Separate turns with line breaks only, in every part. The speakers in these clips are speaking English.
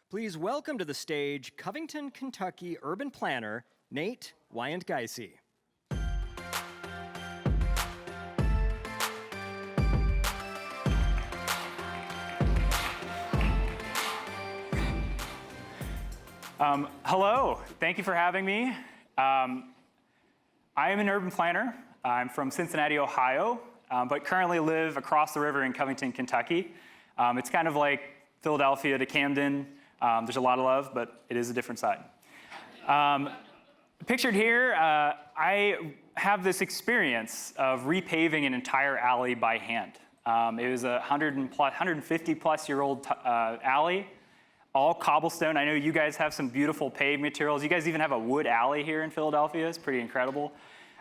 Please welcome to the stage Covington, Kentucky urban planner, Nate Weyand-Geise.
Hello, thank you for having me. I am an urban planner. I'm from Cincinnati, Ohio, but currently live across the river in Covington, Kentucky. It's kind of like Philadelphia to Camden. There's a lot of love, but it is a different side. Pictured here, I have this experience of repaving an entire alley by hand. It was a 150 plus year old alley, all cobblestone. I know you guys have some beautiful paved materials. You guys even have a wood alley here in Philadelphia. It's pretty incredible.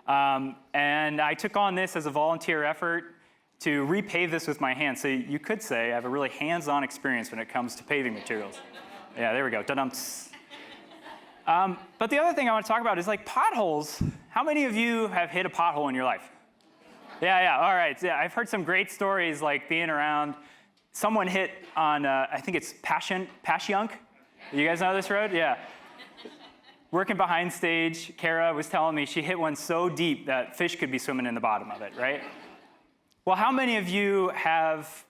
And I took on this as a volunteer effort to repave this with my hands. So you could say I have a really hands-on experience when it comes to paving materials. Yeah, there we go. But the other thing I want to talk about is like potholes. How many of you have hit a pothole in your life? Yeah, all right. Yeah, I've heard some great stories like being around. Someone hit on, I think it's Passyunk. You guys know this road? Yeah. Working behind stage, Kara was telling me she hit one so deep that fish could be swimming in the bottom of it, right? Well, how many of you have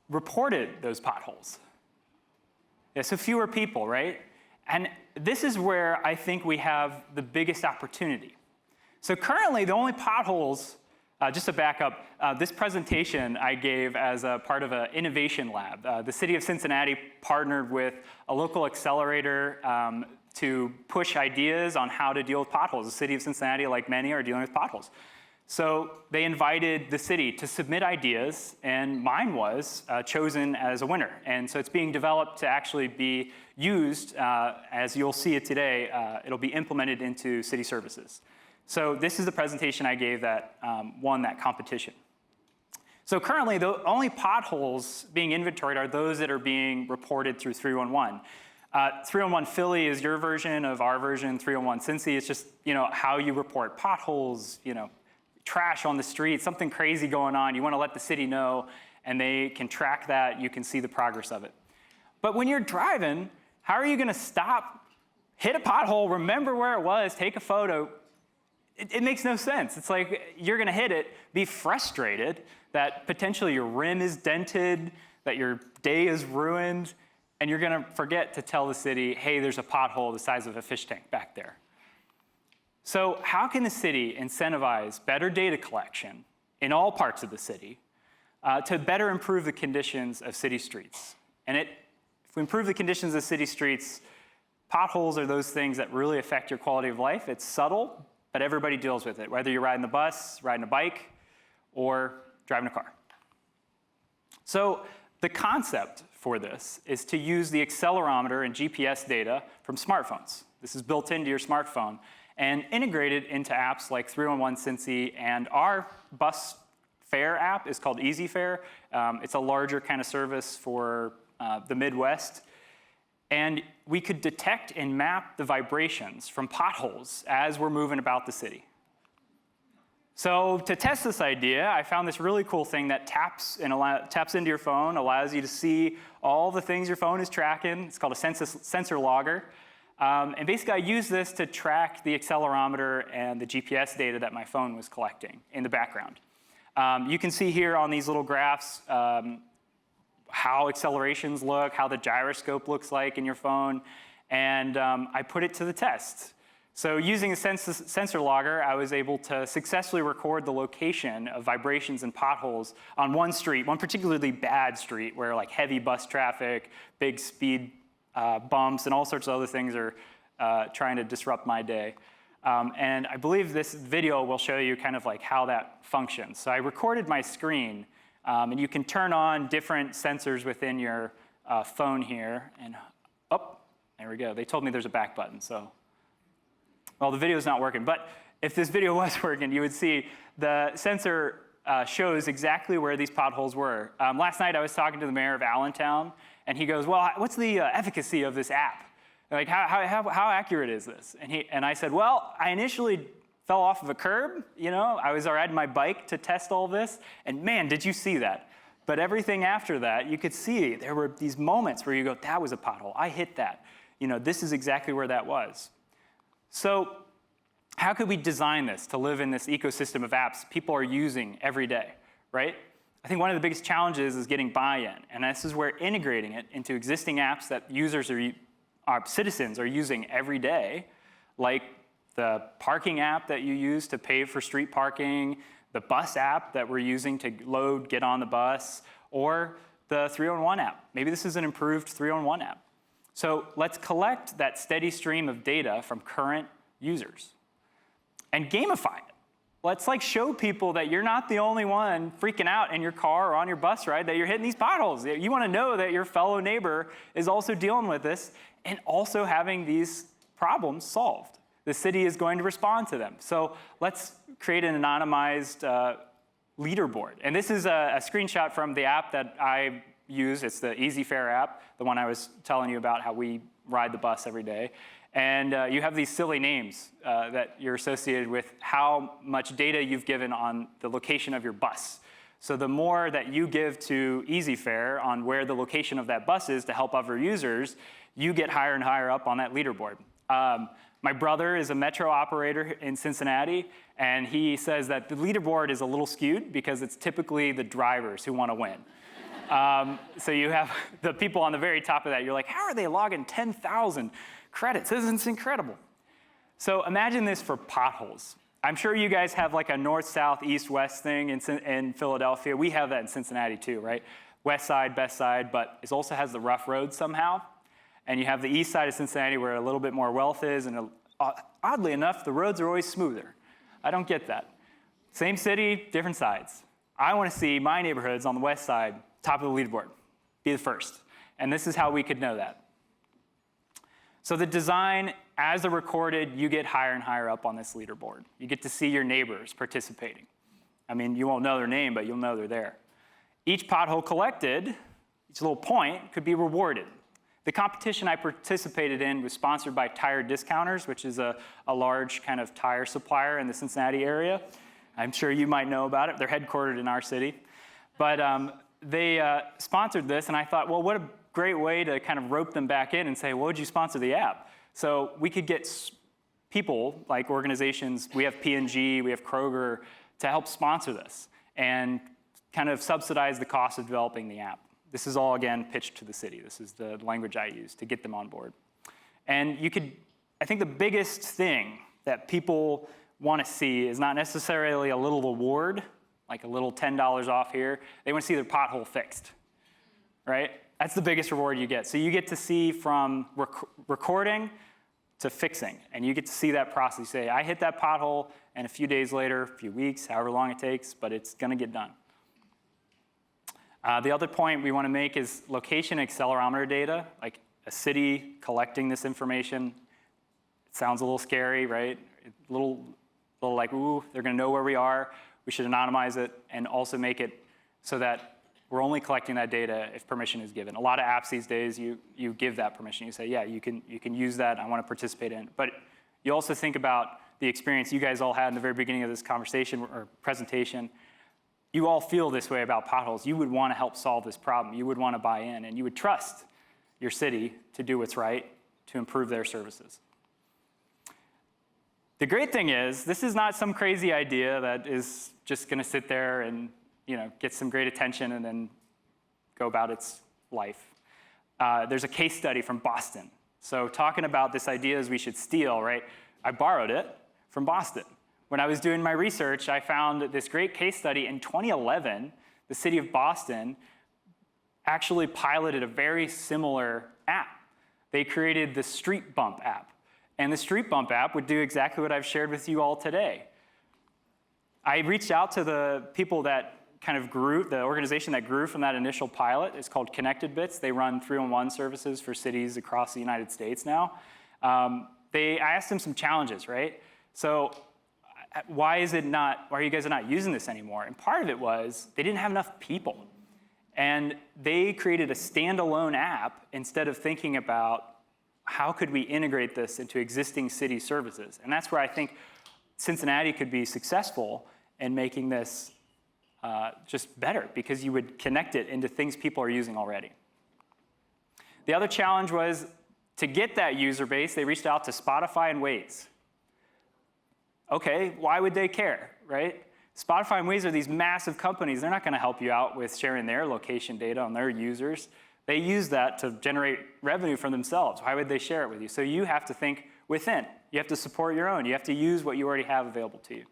reported those potholes? Yeah, so fewer people, right? And this is where I think we have the biggest opportunity. So currently, the only potholes, just to back up, this presentation I gave as a part of an innovation lab. The city of Cincinnati partnered with a local accelerator to push ideas on how to deal with potholes. The city of Cincinnati, like many, are dealing with potholes. So they invited the city to submit ideas, and mine was chosen as a winner. And so it's being developed to actually be used, as you'll see it today, it'll be implemented into city services. So this is the presentation I gave that won that competition. So currently, the only potholes being inventoried are those that are being reported through 311. 311 Philly is your version of our version, 311 Cincy. It's just, how you report potholes, trash on the street, something crazy going on. You want to let the city know, and they can track that. You can see the progress of it. But when you're driving, how are you going to stop, hit a pothole, remember where it was, take a photo? It makes no sense. It's like you're going to hit it, be frustrated that potentially your rim is dented, that your day is ruined, and you're going to forget to tell the city, hey, there's a pothole the size of a fish tank back there. So how can the city incentivize better data collection in all parts of the city to better improve the conditions of city streets? And if we improve the conditions of city streets, potholes are those things that really affect your quality of life. It's subtle, but everybody deals with it, whether you're riding the bus, riding a bike, or driving a car. So the concept for this is to use the accelerometer and GPS data from smartphones. This is built into your smartphone and integrated into apps like 311 Cincy, and our bus fare app is called Easy Fare. It's a larger kind of service for the Midwest. And we could detect and map the vibrations from potholes as we're moving about the city. So to test this idea, I found this really cool thing that taps into your phone, allows you to see all the things your phone is tracking. It's called a sensor logger. And basically, I used this to track the accelerometer and the GPS data that my phone was collecting in the background. You can see here on these little graphs how accelerations look, how the gyroscope looks like in your phone, and I put it to the test. So using a sensor logger, I was able to successfully record the location of vibrations and potholes on one street, one particularly bad street where like heavy bus traffic, big speed bumps, and all sorts of other things are trying to disrupt my day. And I believe this video will show you kind of like how that functions. So I recorded my screen, and you can turn on different sensors within your phone here. And there we go. They told me there's a back button, so. Well, the video's not working, but if this video was working, you would see the sensor shows exactly where these potholes were. Last night I was talking to the mayor of Allentown, and he goes, well, what's the efficacy of this app? Like, how accurate is this? And I said, well, I initially fell off of a curb. I was riding my bike to test all this, and man, did you see that. But everything after that, you could see there were these moments where you go, that was a pothole. I hit that. This is exactly where that was. So how could we design this to live in this ecosystem of apps people are using every day, right? I think one of the biggest challenges is getting buy-in, and this is where integrating it into existing apps that our citizens are using every day, like the parking app that you use to pay for street parking, the bus app that we're using to load, get on the bus, or the 311 app. Maybe this is an improved 311 app. So let's collect that steady stream of data from current users and gamify it. Let's show people that you're not the only one freaking out in your car or on your bus ride, that you're hitting these potholes. You want to know that your fellow neighbor is also dealing with this and also having these problems solved. The city is going to respond to them. So let's create an anonymized leaderboard. And this is a screenshot from the app that I use. It's the Easy Fare app, the one I was telling you about, how we ride the bus every day. And you have these silly names that you're associated with how much data you've given on the location of your bus. So the more that you give to Easy Fare on where the location of that bus is to help other users, you get higher and higher up on that leaderboard. My brother is a metro operator in Cincinnati, and he says that the leaderboard is a little skewed because it's typically the drivers who want to win. So you have the people on the very top of that. You're like, how are they logging 10,000 credits? This is incredible. So imagine this for potholes. I'm sure you guys have a north, south, east, west thing in Philadelphia. We have that in Cincinnati too, right? West side, best side, but it also has the rough roads somehow. And you have the east side of Cincinnati where a little bit more wealth is, and oddly enough, the roads are always smoother. I don't get that. Same city, different sides. I want to see my neighborhoods on the west side, top of the leaderboard, be the first. And this is how we could know that. So the design, as they're recorded, you get higher and higher up on this leaderboard. You get to see your neighbors participating. I mean, you won't know their name, but you'll know they're there. Each pothole collected, each little point, could be rewarded. The competition I participated in was sponsored by Tire Discounters, which is a large kind of tire supplier in the Cincinnati area. I'm sure you might know about it. They're headquartered in our city. But they sponsored this, and I thought, well, what a great way to kind of rope them back in and say, well, would you sponsor the app? So we could get people, like organizations, we have P&G, we have Kroger, to help sponsor this and kind of subsidize the cost of developing the app. This is all, again, pitched to the city. This is the language I use to get them on board. And I think the biggest thing that people want to see is not necessarily a little reward, like a little $10 off here. They want to see their pothole fixed, right? That's the biggest reward you get. So you get to see from recording to fixing, and you get to see that process. You say, I hit that pothole, and a few days later, a few weeks, however long it takes, but it's going to get done. The other point we want to make is location accelerometer data, like a city collecting this information. It sounds a little scary, right? A little like, ooh, they're going to know where we are. We should anonymize it and also make it so that we're only collecting that data if permission is given. A lot of apps these days, you give that permission. You say, yeah, you can use that. I want to participate in it. But you also think about the experience you guys all had in the very beginning of this conversation or presentation. You all feel this way about potholes. You would want to help solve this problem. You would want to buy in, and you would trust your city to do what's right to improve their services. The great thing is, this is not some crazy idea that is just going to sit there and get some great attention and then go about its life. There's a case study from Boston. So talking about this idea is we should steal, right? I borrowed it from Boston. When I was doing my research, I found this great case study in 2011. The city of Boston actually piloted a very similar app. They created the Street Bump app. And the Street Bump app would do exactly what I've shared with you all today. I reached out to the people that kind of grew, the organization that grew from that initial pilot. It's called Connected Bits. They run 311 services for cities across the United States now. I asked them some challenges, right? So why are you guys not using this anymore? And part of it was they didn't have enough people. And they created a standalone app instead of thinking about how could we integrate this into existing city services. And that's where I think Cincinnati could be successful in making this just better because you would connect it into things people are using already. The other challenge was to get that user base, they reached out to Spotify and Waze. Okay, why would they care, right? Spotify and Waze are these massive companies. They're not going to help you out with sharing their location data on their users. They use that to generate revenue for themselves. Why would they share it with you? So you have to think within. You have to support your own. You have to use what you already have available to you.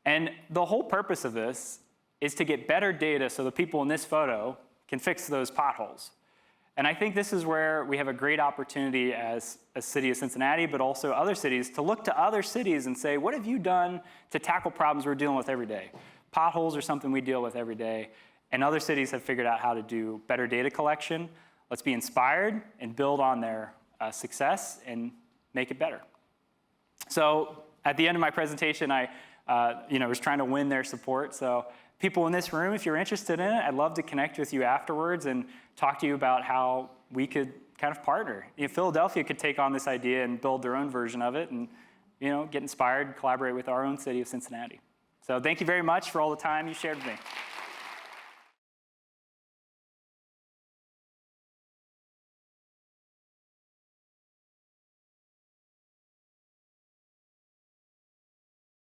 And the whole purpose of this is to get better data so the people in this photo can fix those potholes. And I think this is where we have a great opportunity as a city of Cincinnati, but also other cities, to look to other cities and say, what have you done to tackle problems we're dealing with every day? Potholes are something we deal with every day, and other cities have figured out how to do better data collection. Let's be inspired and build on their success and make it better. So at the end of my presentation, I was trying to win their support. So people in this room, if you're interested in it, I'd love to connect with you afterwards and talk to you about how we could kind of partner. Philadelphia could take on this idea and build their own version of it and get inspired, collaborate with our own city of Cincinnati. So thank you very much for all the time you shared with me.